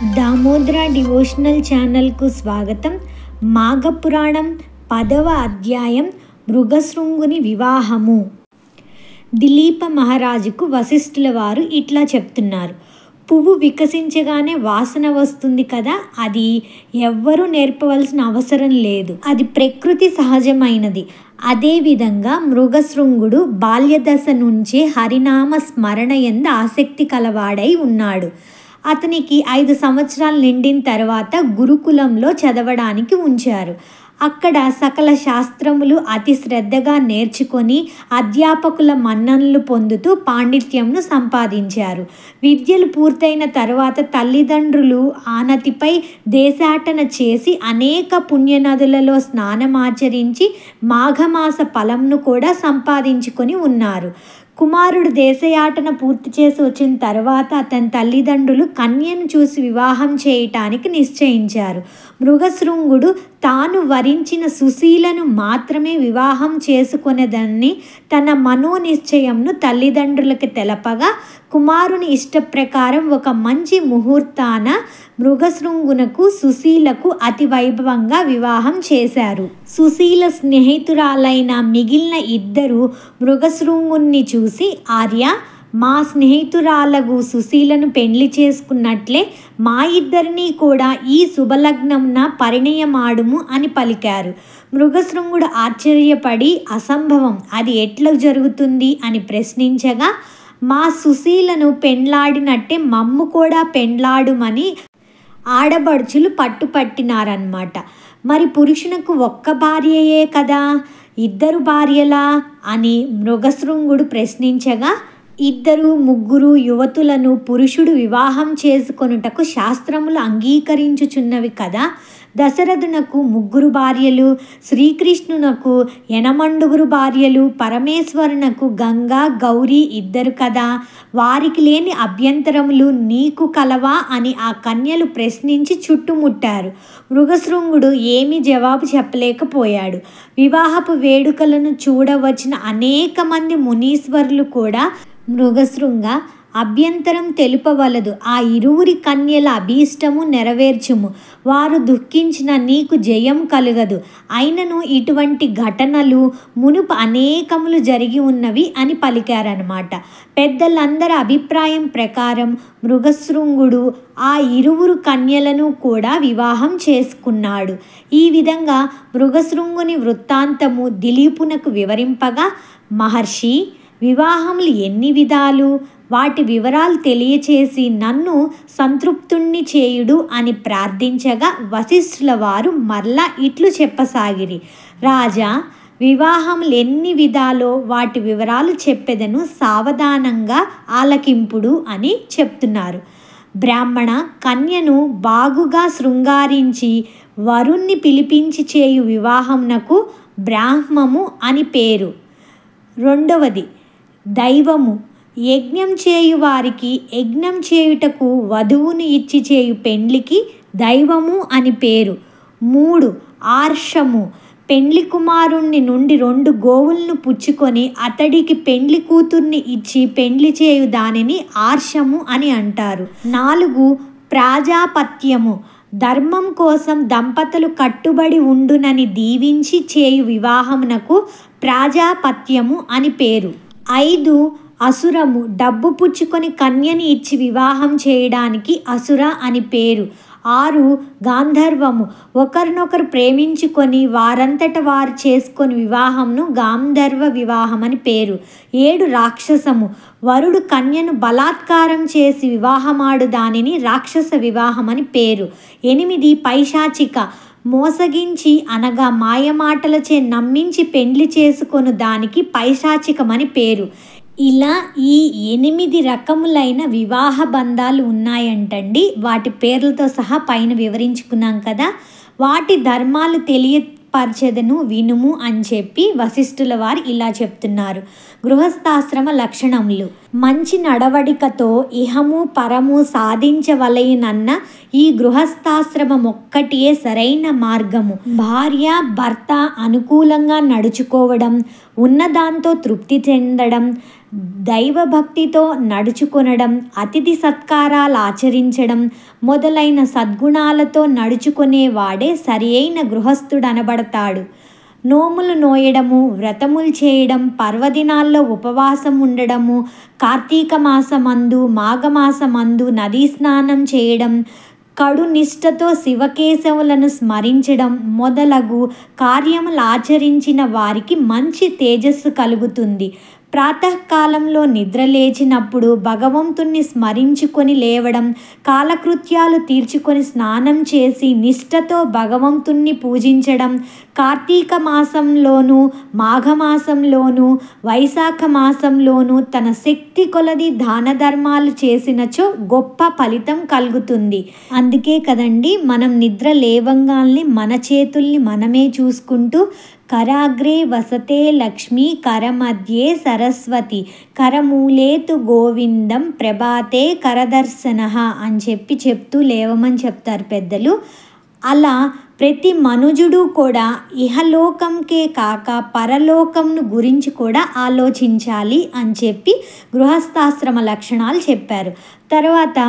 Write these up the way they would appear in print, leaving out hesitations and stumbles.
Damodara devotional ఛానల్కు స్వాగతం. మాఘపురాణం 10వ అధ్యాయం మృగశృంగుని వివాహము. దిలీప మహారాజుకు వశిష్ఠుల వారు ఇట్లా చెప్తున్నారు. పువ్వు వికసించగానే వాసన వస్తుంది కదా, అది ఎవ్వరూ నేర్పవలసిన అవసరం లేదు, అది ప్రకృతి సహజమైనది. అదేవిధంగా మృగశృంగుడు బాల్యదశ నుంచే హరినామ స్మరణ యందు ఆసక్తి కలవాడై ఉన్నాడు. అతనికి 5 సంవత్సరాలు నిండిన తర్వాత గురుకులంలో చదవడానికి ఉంచారు. అక్కడ సకల శాస్త్రములు అతి శ్రద్ధగా నేర్చుకొని అధ్యాపకుల మన్ననలు పొందుతూ పాండిత్యంను సంపాదించారు. విద్యలు పూర్తయిన తర్వాత తల్లిదండ్రులు ఆనతిపై దేశాటన చేసి అనేక పుణ్యనదులలో స్నానమాచరించి మాఘమాస ఫలంను కూడా సంపాదించుకొని ఉన్నారు. కుమారుడు దేశయాటన పూర్తి చేసి వచ్చిన తర్వాత అతని తల్లిదండ్రులు కన్యను చూసి వివాహం చేయటానికి నిశ్చయించారు. మృగశృంగుడు తాను వరించిన సుశీలను మాత్రమే వివాహం చేసుకొనేదని తన మనోనిశ్చయంను తల్లిదండ్రులకు తెలపగా కుమారుని ఇష్టప్రకారం ఒక మంచి ముహూర్తాన మృగశృంగునకు సుశీలకు అతి వైభవంగా వివాహం చేశారు. సుశీల స్నేహితురాలైన మిగిలిన 2 మృగశృంగుణ్ణి చూసి, ఆర్య, మా స్నేహితురాలగు సుశీలను పెండ్లి చేసుకున్నట్లే మా ఇద్దరినీ కూడా ఈ శుభలగ్నంన పరిణయమాడుము అని పలికారు. మృగశృంగుడు ఆశ్చర్యపడి, అసంభవం, అది ఎట్లా జరుగుతుంది అని ప్రశ్నించగా, మా సుశీలను పెండ్లాడినట్టే మమ్ము కూడా పెండ్లాడుమని ఆడబడుచులు పట్టుపట్టినారన్నమాట. మరి పురుషునకు ఒక్క భార్యయే కదా, 2 భార్యలా అని మృగశృంగుడు ప్రశ్నించగా, 2, 3 యువతులను పురుషుడు వివాహం చేసుకొనుటకు శాస్త్రములు అంగీకరించుచున్నవి కదా. దశరథునకు 3 భార్యలు, శ్రీకృష్ణునకు 80 భార్యలు, పరమేశ్వరునకు గంగా, గౌరీ 2 కదా. వారికి లేని అభ్యంతరములు నీకు కలవా అని ఆ కన్యలు ప్రశ్నించి చుట్టుముట్టారు. మృగశృంగుడు ఏమీ జవాబు చెప్పలేకపోయాడు. వివాహపు వేడుకలను చూడవచ్చిన అనేక మంది మునీశ్వరులు కూడా, మృగశృంగ, అభ్యంతరం తెలుపవలదు, ఆ 2 కన్యల అభీష్టము నెరవేర్చుము, వారు దుఃఖించిన నీకు జయం కలుగదు. అయినను ఇటువంటి ఘటనలు మునుపు అనేకములు జరిగి ఉన్నవి అని పలికారన్నమాట. పెద్దలందరి అభిప్రాయం ప్రకారం మృగశృంగుడు ఆ 2 కన్యలను కూడా వివాహం చేసుకున్నాడు. ఈ విధంగా మృగశృంగుని వృత్తాంతము దిలీపునకు వివరింపగా, మహర్షి, వివాహములు ఎన్ని విధాలు, వాటి వివరాలు తెలియచేసి నన్ను సంతృప్తుణ్ణి చేయుడు అని ప్రార్థించగా వశిష్ఠుల వారు మరలా ఇట్లు చెప్పసాగిరి. రాజా, వివాహములు ఎన్ని విధాలో వాటి వివరాలు చెప్పెదను, సావధానంగా ఆలకింపుడు అని చెప్తున్నారు. బ్రాహ్మణ, కన్యను బాగుగా శృంగారించి వరుణ్ణి పిలిపించి చేయు వివాహమునకు బ్రాహ్మము అని పేరు. 2వది దైవము. యజ్ఞం చేయు వారికి యజ్ఞం చేయుటకు వధువును ఇచ్చి చేయు పెండ్లికి దైవము అని పేరు. 3 ఆర్షము. పెండ్లి కుమారుణ్ణి నుండి 2 గోవులను పుచ్చుకొని అతడికి పెండ్లి కూతుర్ని ఇచ్చి పెండ్లి చేయు దానిని ఆర్షము అని అంటారు. 4 ప్రాజాపత్యము. ధర్మం కోసం దంపతులు కట్టుబడి ఉండునని దీవించి చేయు వివాహమునకు ప్రాజాపత్యము అని పేరు. 5 అసురము. డబ్బు పుచ్చుకొని కన్యని ఇచ్చి వివాహం చేయడానికి అసుర అని పేరు. 6 గాంధర్వము. ఒకరినొకరు ప్రేమించుకొని వారంతట వారు చేసుకొని వివాహంను గాంధర్వ వివాహం అని పేరు. 7 రాక్షసము. వరుడు కన్యను బలాత్కారం చేసి వివాహమాడు దానిని రాక్షస వివాహం అని పేరు. 8 పైశాచిక. మోసగించి అనగా మాయమాటలచే నమ్మించి పెండ్లి చేసుకొను దానికి పైశాచికమని పేరు. ఇలా ఈ 8 రకములైన వివాహ బంధాలు ఉన్నాయంటండి. వాటి పేర్లతో సహా పైన వివరించుకున్నాం కదా. వాటి ధర్మాలు తెలియపరచెదను వినుము అని చెప్పి వశిష్ఠుల వారు ఇలా చెప్తున్నారు. గృహస్థాశ్రమ లక్షణములు. మంచి నడవడికతో ఇహము పరము సాధించవలెనన్న ఈ గృహస్థాశ్రమం ఒక్కటియే సరైన మార్గము. భార్య భర్త అనుకూలంగా నడుచుకోవడం, ఉన్నదాంతో తృప్తి చెందడం, దైవభక్తితో నడుచుకొనడం, అతిథి సత్కారాలు ఆచరించడం మొదలైన సద్గుణాలతో నడుచుకునేవాడే సరి అయిన గృహస్థుడనబడతాడు. నోములు నోయడము, వ్రతములు చేయడం, పర్వదినాల్లో ఉపవాసం ఉండడము, కార్తీక మాసమందు మాఘమాసమందు నదీ స్నానం చేయడం, కడు నిష్ఠతో శివకేశవులను స్మరించడం మొదలగు కార్యములు ఆచరించిన వారికి మంచి తేజస్సు కలుగుతుంది. ప్రాతకాలంలో నిద్ర లేచినప్పుడు భగవంతుణ్ణి స్మరించుకొని లేవడం, కాలకృత్యాలు తీర్చుకొని స్నానం చేసి నిష్ఠతో భగవంతుణ్ణి పూజించడం, కార్తీక మాసంలోనూ మాఘమాసంలోనూ వైశాఖ మాసంలోనూ తన శక్తి కొలది దాన ధర్మాలు చేసినచో గొప్ప ఫలితం కలుగుతుంది. అందుకే కదండి మనం నిద్ర లేవంగాల్ని మన చేతుల్ని మనమే చూసుకుంటూ కరాగ్రే వసతే లక్ష్మీ కరమధ్యే సరస్వతి కరమూలేతు గోవిందం ప్రభాతే కరదర్శనః అని చెప్తూ లేవమని చెప్తారు పెద్దలు. అలా ప్రతి మనుజుడు కూడా ఇహలోకంకే కాక పరలోకంను గురించి కూడా ఆలోచించాలి అని చెప్పి గృహస్థాశ్రమ లక్షణాలు చెప్పారు. తర్వాత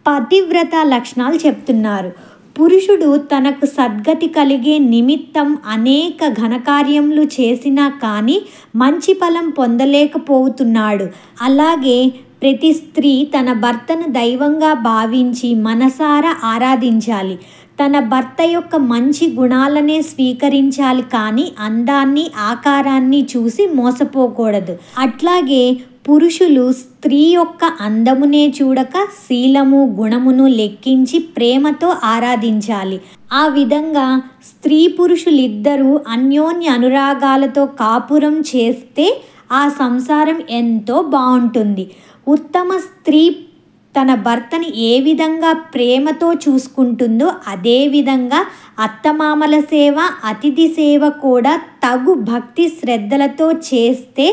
పతివ్రత లక్షణాలు చెప్తున్నారు. పురుషుడు తనకు సద్గతి కలిగే నిమిత్తం అనేక ఘనకార్యములు చేసినా కానీ మంచి ఫలం పొందలేకపోతున్నాడు. అలాగే ప్రతి స్త్రీ తన భర్తను దైవంగా భావించి మనసారా ఆరాధించాలి. తన భర్త యొక్క మంచి గుణాలనే స్వీకరించాలి కానీ అందాన్ని ఆకారాన్ని చూసి మోసపోకూడదు. అట్లాగే పురుషులు స్త్రీ యొక్క అందమునే చూడక శీలము గుణమును లెక్కించి ప్రేమతో ఆరాధించాలి. ఆ విధంగా స్త్రీ పురుషులిద్దరూ అన్యోన్య అనురాగాలతో కాపురం చేస్తే ఆ సంసారం ఎంతో బాగుంటుంది. ఉత్తమ స్త్రీ తన భర్తని ఏ విధంగా ప్రేమతో చూసుకుంటుందో అదేవిధంగా అత్తమామల సేవ, అతిథి సేవ కూడా తగు భక్తి శ్రద్ధలతో చేస్తే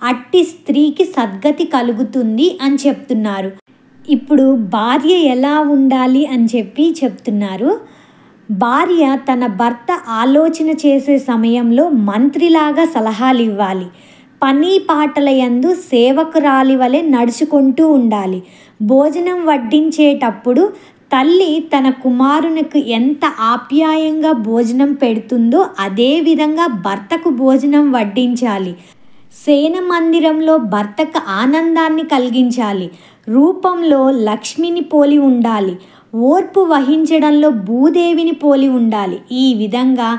అట్టి స్త్రీకి సద్గతి కలుగుతుంది అని చెప్తున్నారు. ఇప్పుడు భార్య ఎలా ఉండాలి అని చెప్తున్నారు. భార్య తన భర్త ఆలోచన చేసే సమయంలో మంత్రిలాగా సలహాలు ఇవ్వాలి. పని పాటల యందు సేవకురాలి వలె నడుచుకుంటూ ఉండాలి. భోజనం వడ్డించేటప్పుడు తల్లి తన కుమారునికి ఎంత ఆప్యాయంగా భోజనం పెడుతుందో అదేవిధంగా భర్తకు భోజనం వడ్డించాలి. శయన మందిరంలో భర్తకు ఆనందాన్ని కలిగించాలి. రూపంలో లక్ష్మిని పోలి ఉండాలి. ఓర్పు వహించడంలో భూదేవిని పోలి ఉండాలి. ఈ విధంగా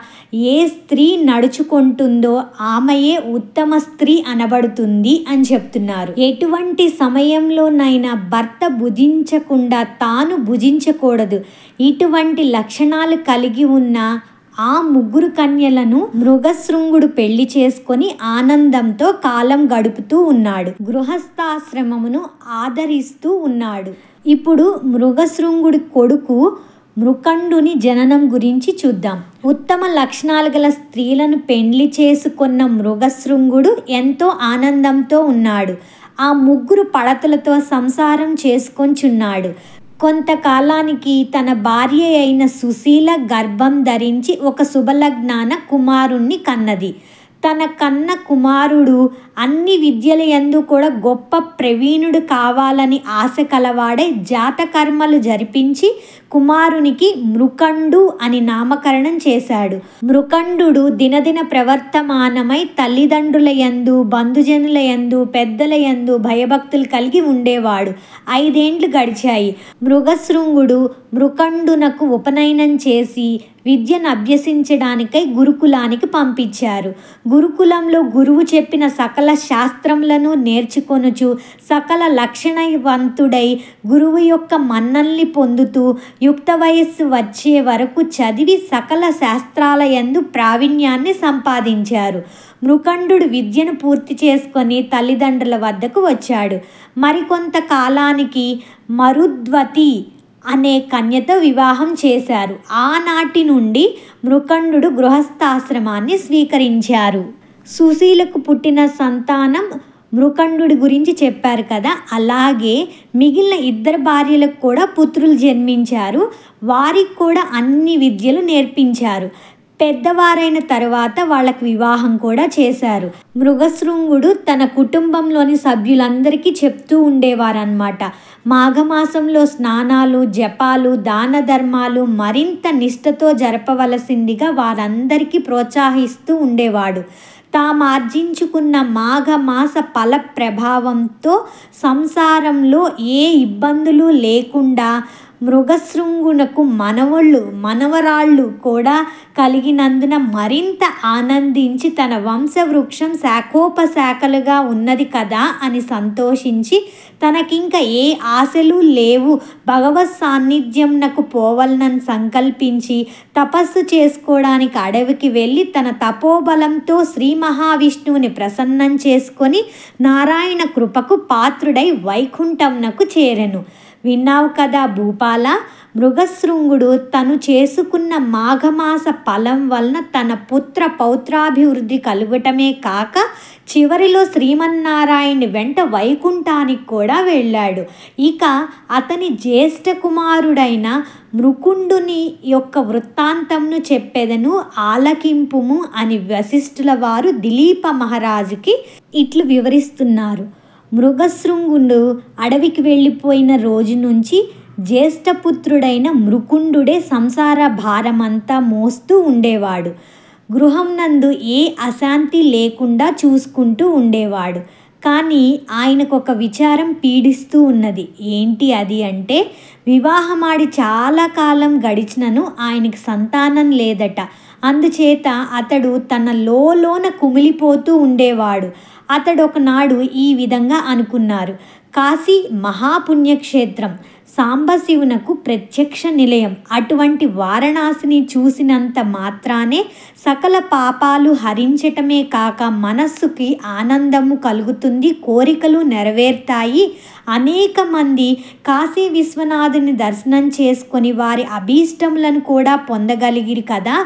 ఏ స్త్రీ నడుచుకుంటుందో ఆమెయే ఉత్తమ స్త్రీ అనబడుతుంది అని చెప్తున్నారు. ఎటువంటి సమయంలోనైనా భర్త భుజించకుండా తాను భుజించకూడదు. ఇటువంటి లక్షణాలు కలిగి ఉన్న ఆ ముగ్గురు కన్యలను మృగశృంగుడు పెళ్లి చేసుకొని ఆనందంతో కాలం గడుపుతూ ఉన్నాడు. గృహస్థాశ్రమమును ఆదరిస్తూ ఉన్నాడు. ఇప్పుడు మృగశృంగుడి కొడుకు మృకండుని జననం గురించి చూద్దాం. ఉత్తమ లక్షణాలు గల స్త్రీలను పెండ్లి చేసుకున్న మృగశృంగుడు ఎంతో ఆనందంతో ఉన్నాడు. ఆ ముగ్గురు పడతులతో సంసారం చేసుకొంచున్నాడు. కొంతకాలానికి తన భార్య అయిన సుశీల గర్భం ధరించి ఒక శుభలగ్నాన కుమారుణ్ణి కన్నది. తన కన్న కుమారుడు అన్ని విద్యల యందు కూడా గొప్ప ప్రవీణుడు కావాలని ఆశ కలవాడే జాతకర్మలు జరిపించి కుమారునికి మృకండు అని నామకరణం చేశాడు. మృకండు దినదిన ప్రవర్తమానమై తల్లిదండ్రుల యందు బంధుజనుల యందు పెద్దల యందు భయభక్తులు కలిగి ఉండేవాడు. 5 ఏండ్లు గడిచాయి. మృగశృంగుడు మృకండునకు ఉపనయనం చేసి విద్యను అభ్యసించడానికై గురుకులానికి పంపించారు. గురుకులంలో గురువు చెప్పిన సకల శాస్త్రములను నేర్చుకొనుచు సకల లక్షణవంతుడై గురువు యొక్క మన్నల్ని పొందుతూ యుక్త వయస్సు వచ్చే వరకు చదివి సకల శాస్త్రాల యందు ప్రావీణ్యాన్ని సంపాదించారు. మృకండు విద్యను పూర్తి చేసుకొని తల్లిదండ్రుల వద్దకు వచ్చాడు. మరికొంత కాలానికి మరుద్వతి అనే కన్యతో వివాహం చేశారు. ఆనాటి నుండి మృకండు గృహస్థాశ్రమాన్ని స్వీకరించారు. సుశీలకు పుట్టిన సంతానం మృకండు గురించి చెప్పారు కదా, అలాగే మిగిలిన 2 భార్యలకు కూడా పుత్రులు జన్మించారు. వారికి కూడా అన్ని విద్యలు నేర్పించారు. పెద్దవారైన తరువాత వాళ్ళకి వివాహం కూడా చేశారు. మృగశృంగుడు తన కుటుంబంలోని సభ్యులందరికీ చెప్తూ ఉండేవారన్నమాట. మాఘమాసంలో స్నానాలు, జపాలు, దాన ధర్మాలు మరింత నిష్ఠతో జరపవలసిందిగా వారందరికీ ప్రోత్సహిస్తూ ఉండేవాడు. తామార్జించుకున్న మాఘమాస ఫల ప్రభావంతో సంసారంలో ఏ ఇబ్బందులు లేకుండా మృగశృంగునకు మనవళ్ళు మనవరాళ్ళు కూడా కలిగినందున మరింత ఆనందించి తన వంశవృక్షం శాఖోపశాఖలుగా ఉన్నది కదా అని సంతోషించి తనకింక ఏ ఆశలు లేవు, భగవత్ సాన్నిధ్యంనకు పోవలనని సంకల్పించి తపస్సు చేసుకోవడానికి అడవికి వెళ్ళి తన తపోబలంతో శ్రీ మహావిష్ణువుని ప్రసన్నం చేసుకొని నారాయణ కృపకు పాత్రుడై వైకుంఠంనకు చేరెను. విన్నావు కదా భూపాల, మృగశృంగుడు తను చేసుకున్న మాఘమాస ఫలం వలన తన పుత్ర పౌత్రాభివృద్ధి కలుగటమే కాక చివరిలో శ్రీమన్నారాయణుని వెంట వైకుంఠానికి కూడా వెళ్ళాడు. ఇక అతని జ్యేష్ఠ కుమారుడైన మృకుండుని యొక్క వృత్తాంతంను చెప్పెదను ఆలకింపుము అని వశిష్ఠుల వారు దిలీప మహారాజుకి ఇట్లు వివరిస్తున్నారు. మృగశృంగుడు అడవికి వెళ్ళిపోయిన రోజు నుంచి జ్యేష్ఠపుత్రుడైన మృకుండుడే సంసార భారమంతా మోస్తూ ఉండేవాడు. గృహం నందు ఏ అశాంతి లేకుండా చూసుకుంటూ ఉండేవాడు. కానీ ఆయనకు ఒక విచారం పీడిస్తూ ఉన్నది. ఏంటి అది అంటే, వివాహమాడి చాలా కాలం గడిచినను ఆయనకి సంతానం లేదట. అందుచేత అతడు తన లోన కుమిలిపోతూ ఉండేవాడు. అతడు ఒకనాడు ఈ విధంగా అనుకున్నారు. కాశీ మహాపుణ్యక్షేత్రం, సాంబశివునకు ప్రత్యక్ష నిలయం. అటువంటి వారణాసిని చూసినంత మాత్రానే సకల పాపాలు హరించటమే కాక మనస్సుకి ఆనందము కలుగుతుంది, కోరికలు నెరవేరుతాయి. అనేక మంది కాశీ విశ్వనాథుని దర్శనం చేసుకొని వారి అభీష్టములను కూడా పొందగలిగిరి కదా.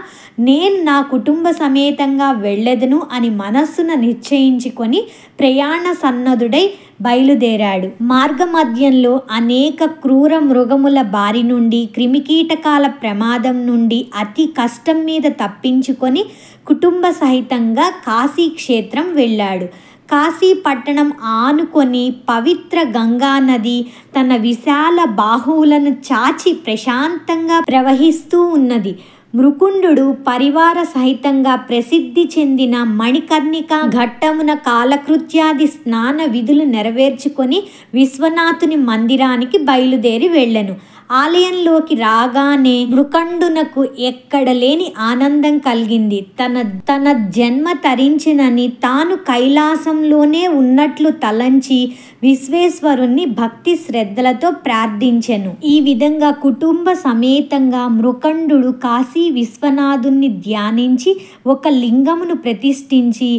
నేను నా కుటుంబ సమేతంగా వెళ్ళెదను అని మనస్సున నిశ్చయించుకొని ప్రయాణ సన్నద్ధుడై బయలుదేరాడు. మార్గమధ్యంలో అనేక క్రూర మృగముల బారి నుండి, క్రిమికీటకాల ప్రమాదం నుండి అతి కష్టం మీద తప్పించుకొని కుటుంబ సహితంగా కాశీ క్షేత్రం వెళ్ళాడు. కాశీ పట్టణం ఆనుకొని పవిత్ర గంగా నది తన విశాల బాహువులను చాచి ప్రశాంతంగా ప్రవహిస్తూ ఉన్నది. మృకుండు పరివార సహితంగా ప్రసిద్ధి చెందిన మణికర్ణిక ఘట్టమున కాలకృత్యాది స్నాన విధులు నెరవేర్చుకొని విశ్వనాథుని మందిరానికి బయలుదేరి వెళ్ళెను. ఆలయంలోకి రాగానే మృకండునకు ఎక్కడ లేని ఆనందం కలిగింది. తన జన్మ తరించినని తాను కైలాసంలోనే ఉన్నట్లు తలంచి విశ్వేశ్వరుణ్ణి భక్తి శ్రద్ధలతో ప్రార్థించెను. ఈ విధంగా కుటుంబ సమేతంగా మృకండు కాశీ విశ్వనాథుణ్ణి ధ్యానించి ఒక లింగమును ప్రతిష్ఠించి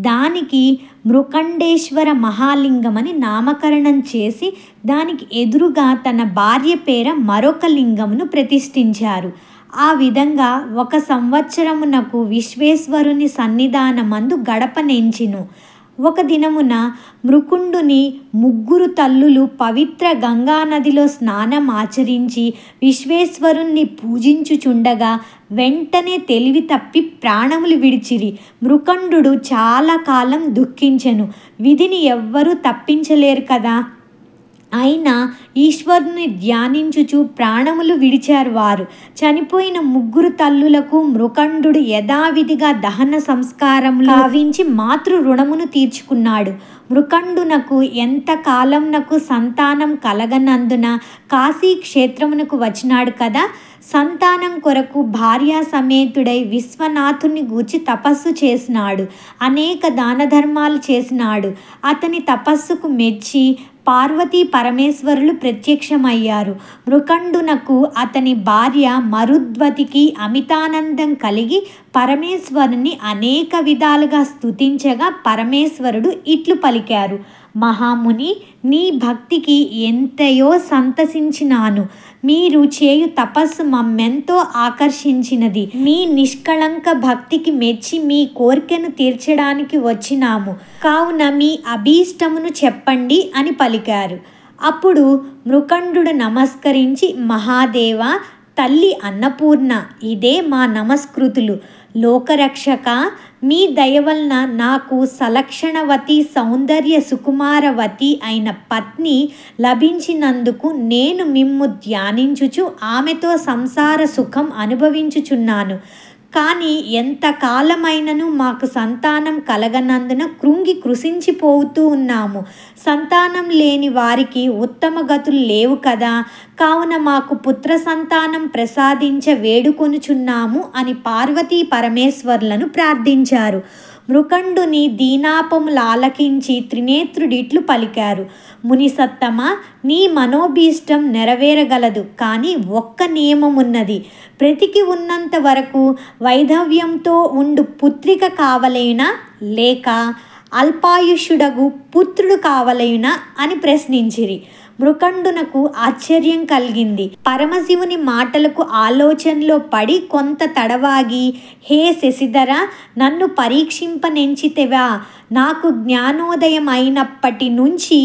దానికి మృకండేశ్వర మహాలింగమని నామకరణం చేసి దానికి ఎదురుగా తన భార్య పేర మరొక లింగమును ప్రతిష్ఠించారు. ఆ విధంగా 1 సంవత్సరమునకు విశ్వేశ్వరుని సన్నిధానమందు గడపనెంచెను. ఒక దినమున మృకుండుని 3 తల్లులు పవిత్ర గంగానదిలో స్నానం ఆచరించి విశ్వేశ్వరుణ్ణి పూజించుచుండగా వెంటనే తెలివి తప్పి ప్రాణములు విడిచిరి. మృకండు చాలా కాలం దుఃఖించెను. విధిని ఎవ్వరూ తప్పించలేరు కదా. అయినా ఈశ్వరుని ధ్యానించుచు ప్రాణములు విడిచారు వారు. చనిపోయిన 3 తల్లులకు మృకండు యథావిధిగా దహన సంస్కారములు గావించి మాతృ రుణమును తీర్చుకున్నాడు. మృకండునకు ఎంత కాలంనకు సంతానం కలగనందున కాశీ క్షేత్రమునకు వచ్చినాడు కదా. సంతానం కొరకు భార్యా సమేతుడై విశ్వనాథుని గూర్చి తపస్సు చేసినాడు. అనేక దాన ధర్మాలు చేసినాడు. అతని తపస్సుకు మెచ్చి పార్వతీ పరమేశ్వరులు ప్రత్యక్షమయ్యారు. మృకండునకు అతని భార్య మరుద్వతికి అమితానందం కలిగి పరమేశ్వరుని అనేక విధాలుగా స్తుతించగా పరమేశ్వరుడు ఇట్లు పలికారు. మహాముని, నీ భక్తికి ఎంతయో సంతసించినాను. మీరు చేయు తపస్సు మమ్మెంతో ఆకర్షించినది. మీ నిష్కళంక భక్తికి మెచ్చి మీ కోరికను తీర్చడానికి వచ్చినాము. కావున మీ అభీష్టమును చెప్పండి అని పలికారు. అప్పుడు మృకండు నమస్కరించి, మహాదేవ, తల్లి అన్నపూర్ణ, ఇదే మా నమస్కృతులు. లోకరక్షక, మీ దయ వలన నాకు సలక్షణవతి సౌందర్య సుకుమారవతి అయిన పత్ని లభించినందుకు నేను మిమ్ము ధ్యానించుచు ఆమెతో సంసార సుఖం అనుభవించుచున్నాను. కానీ ఎంతకాలమైనను మాకు సంతానం కలగనందున కృంగి కృషించిపోతూ ఉన్నాము. సంతానం లేని వారికి ఉత్తమ గతులు లేవు కదా, కావున మాకు పుత్ర సంతానం ప్రసాదించ వేడుకొనుచున్నాము అని పార్వతీ పరమేశ్వర్లను ప్రార్థించారు. మృకండుని దీనాపములు ఆలకించి త్రినేత్రుడిట్లు పలికారు. మునిసత్తమ, నీ మనోభీష్టం నెరవేరగలదు, కానీ ఒక్క నియమమున్నది. బ్రతికి ఉన్నంత వరకు వైధవ్యంతో ఉండు పుత్రిక కావలేనా, లేక అల్పాయుష్యుడగు పుత్రుడు కావలేనా అని ప్రశ్నించిరి. మృకండునకు ఆశ్చర్యం కలిగింది. పరమశివుని మాటలకు ఆలోచనలో పడి కొంత తడవాగి, హే శశిధర, నన్ను పరీక్షింపనెంచితేవా? నాకు జ్ఞానోదయం అయినప్పటి నుంచి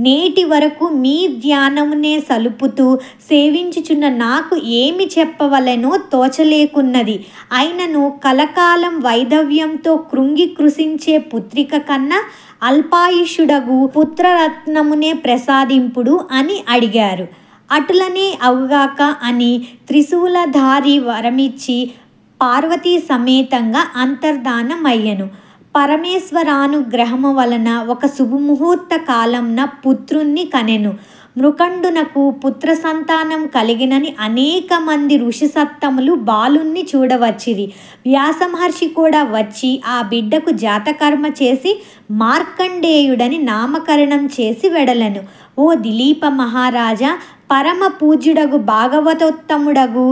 నేటి వరకు మీ ధ్యానమునే సలుపుతూ సేవించుచున్న నాకు ఏమి చెప్పవలెనో తోచలేకున్నది. అయినను కలకాలం వైధవ్యంతో కృంగి కృషించే పుత్రిక కన్నా అల్పాయుషుడగు పుత్రరత్నమునే ప్రసాదింపుడు అని అడిగారు. అటులనే అవుగాక అని త్రిశూలధారి వరమిచ్చి పార్వతీ సమేతంగా అంతర్ధానమయ్యను. పరమేశ్వరానుగ్రహము వలన ఒక శుభముహూర్త కాలంన పుత్రుణ్ణి కనెను. మృకండునకు పుత్ర సంతానం కలిగినని అనేక మంది ఋషిసత్తములు బాలుణ్ణి చూడవచ్చిరి. వ్యాసమహర్షి కూడా వచ్చి ఆ బిడ్డకు జాతకర్మ చేసి మార్కండేయుడని నామకరణం చేసి వెడలను. ఓ దిలీప మహారాజా, పరమ పూజ్యుడగు భాగవతోత్తముడగు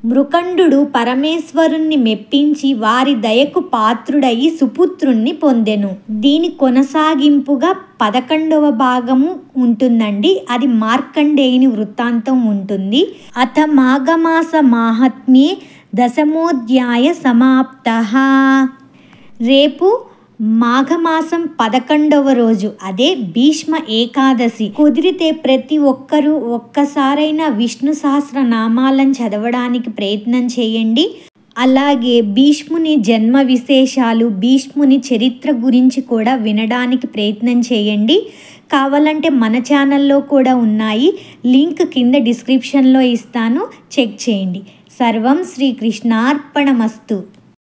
మృకండు పరమేశ్వరుణ్ణి మెప్పించి వారి దయకు పాత్రుడయి సుపుత్రుణ్ణి పొందెను. దీని కొనసాగింపుగా 11వ భాగము ఉంటుందండి. అది మార్కండేయుని వృత్తాంతం ఉంటుంది. అథ మాఘమాస మాహాత్మ్యే దశమోధ్యాయ సమాప్తః. రేపు మాఘమాసం 11వ రోజు, అదే భీష్మ ఏకాదశి. కుదిరితే ప్రతి ఒక్కరూ ఒక్కసారైనా విష్ణు సహస్రనామాలను చదవడానికి ప్రయత్నం చేయండి. అలాగే భీష్ముని జన్మ విశేషాలు, భీష్ముని చరిత్ర గురించి కూడా వినడానికి ప్రయత్నం చేయండి. కావాలంటే మన ఛానల్లో కూడా ఉన్నాయి, లింక్ కింద డిస్క్రిప్షన్లో ఇస్తాను, చెక్ చేయండి. సర్వం శ్రీకృష్ణార్పణమస్తు.